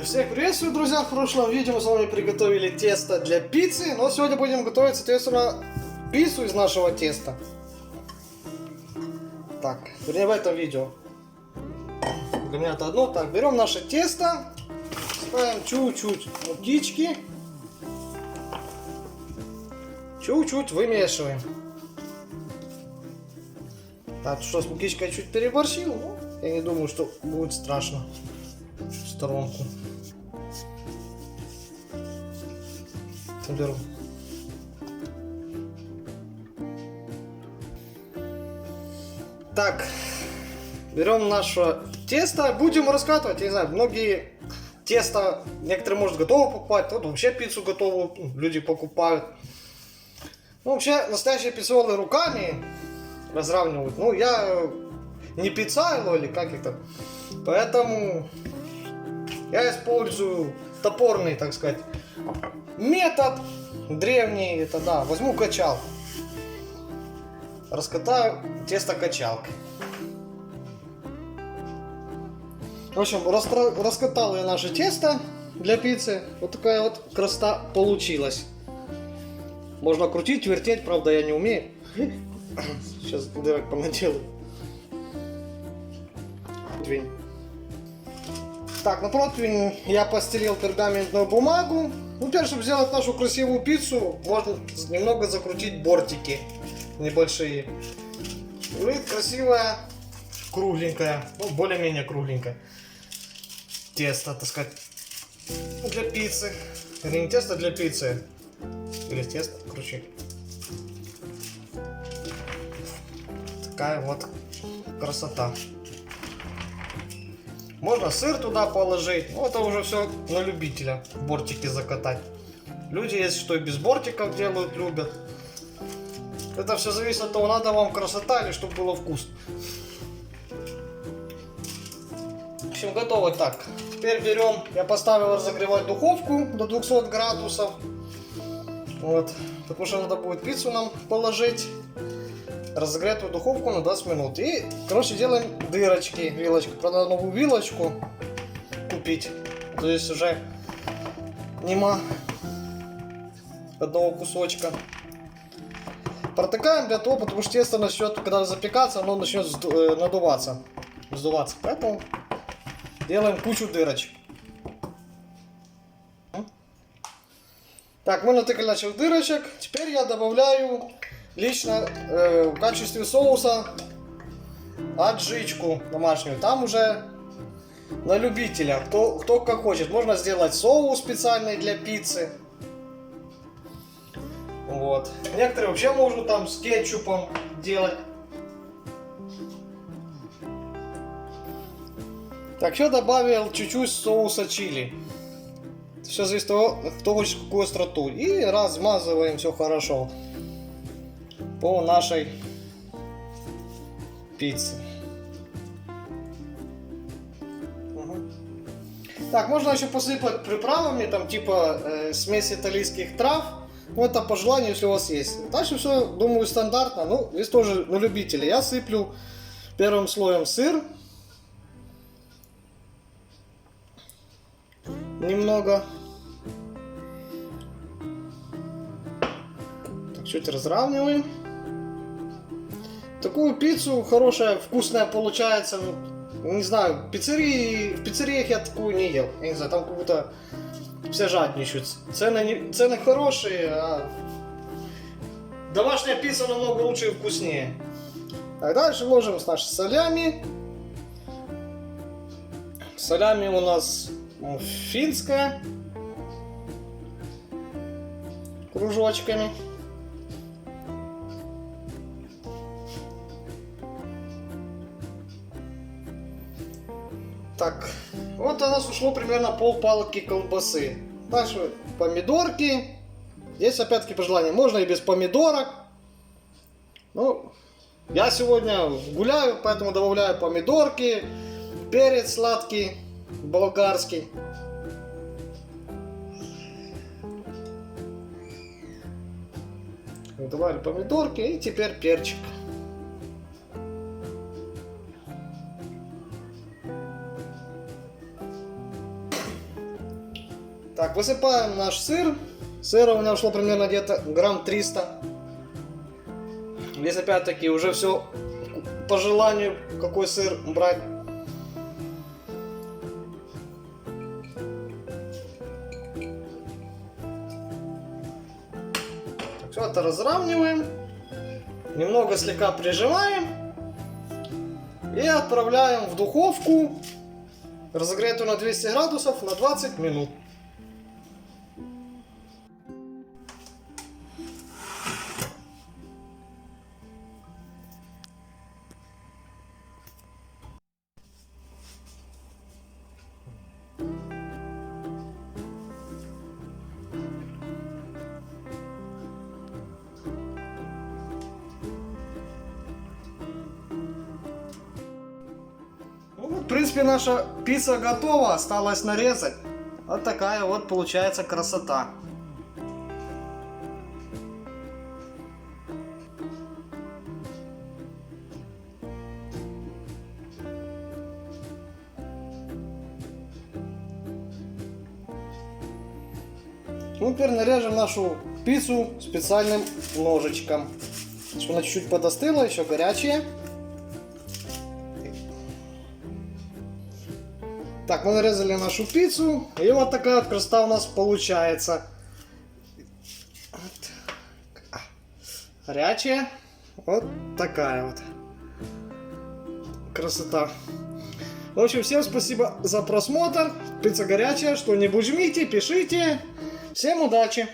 Всех приветствую, друзья! В прошлом видео мы с вами приготовили тесто для пиццы, но сегодня будем готовить, соответственно, пиццу из нашего теста. Так, вернее в этом видео. Для меня это одно. Так, берем наше тесто, ставим чуть-чуть мукички, чуть-чуть вымешиваем. Так, что с мукичкой чуть переборщил, но я не думаю, что будет страшно. В сторонку. Беру. Так, берем наше тесто, будем раскатывать. Я не знаю, многие тесто, некоторые может готово покупать, вот вообще пиццу готовую люди покупают. Ну, вообще настоящие пиццеры руками разравнивают. Ну, я не пиццайло или как это, поэтому я использую топорный, так сказать, метод древний. Это да, возьму качалку, раскатаю тесто качалкой. В общем, раскатал я наше тесто для пиццы. Вот такая вот красота получилась. Можно крутить, вертеть, правда я не умею. Сейчас дырок понаделаю. Так, на противень я постелил пергаментную бумагу. Ну, теперь, чтобы сделать нашу красивую пиццу, можно немного закрутить бортики небольшие. И выйдет красивая, кругленькая, ну, более-менее кругленькая тесто, так сказать, для пиццы. Или не тесто для пиццы, или тесто, короче. Такая вот красота. Можно сыр туда положить, но это уже все на любителя, бортики закатать. Люди есть, что и без бортиков делают, любят. Это все зависит от того, надо вам красота или чтобы было вкусно. В общем, готово. Так, теперь берем, я поставил разогревать духовку до 200 градусов. Вот, потому что надо будет пиццу нам положить. Разогретую духовку на 20 минут. И, короче, делаем дырочки вилочкой. Правда, новую вилочку купить. То есть уже нема одного кусочка. Протыкаем для того, потому что тесто начнет, когда запекаться, оно начнет надуваться, вздуваться. Поэтому делаем кучу дырочек. Так, мы натыкали наших дырочек. Теперь я добавляю лично в качестве соуса аджичку домашнюю. Там уже на любителя, кто как хочет. Можно сделать соус специальный для пиццы. Вот. Некоторые вообще можно там с кетчупом делать. Так, еще добавил чуть-чуть соуса чили. Все зависит от того, кто хочет какую остроту. И размазываем все хорошо по нашей пицце. Так, можно еще посыпать приправами, там типа смесь итальянских трав. Ну, это по желанию, если у вас есть. Дальше все, думаю, стандартно. Ну, здесь тоже на любителя. Я сыплю первым слоем сыр. Немного. Так, чуть разравниваем. Такую пиццу хорошая, вкусная получается. Не знаю, в пиццериях я такую не ел. Я не знаю, там как будто все жадничают. Цены хорошие, а домашняя пицца намного лучше и вкуснее. Так, дальше ложим с нашей солями. Солями у нас финская. Кружочками. Так, вот у нас ушло примерно пол-палки колбасы. Дальше помидорки. Здесь опять-таки по желанию. Можно и без помидорок. Ну, я сегодня гуляю, поэтому добавляю помидорки. Перец сладкий, болгарский. Добавили помидорки и теперь перчик. Так, высыпаем наш сыр. Сыра у меня ушло примерно где-то грамм 300. Здесь опять-таки уже все по желанию, какой сыр брать. Все это разравниваем. Немного слегка прижимаем. И отправляем в духовку, разогретую на 200 градусов, на 20 минут. Ну, в принципе, наша пицца готова, осталось нарезать. Вот такая вот получается красота. Ну, теперь нарежем нашу пиццу специальным ножичком. Чтобы она чуть-чуть подостыла, еще горячая. Так, мы нарезали нашу пиццу. И вот такая вот красота у нас получается. Вот. Горячая. Вот такая вот красота. В общем, всем спасибо за просмотр. Пицца горячая. Что-нибудь жмите, пишите. Всем удачи!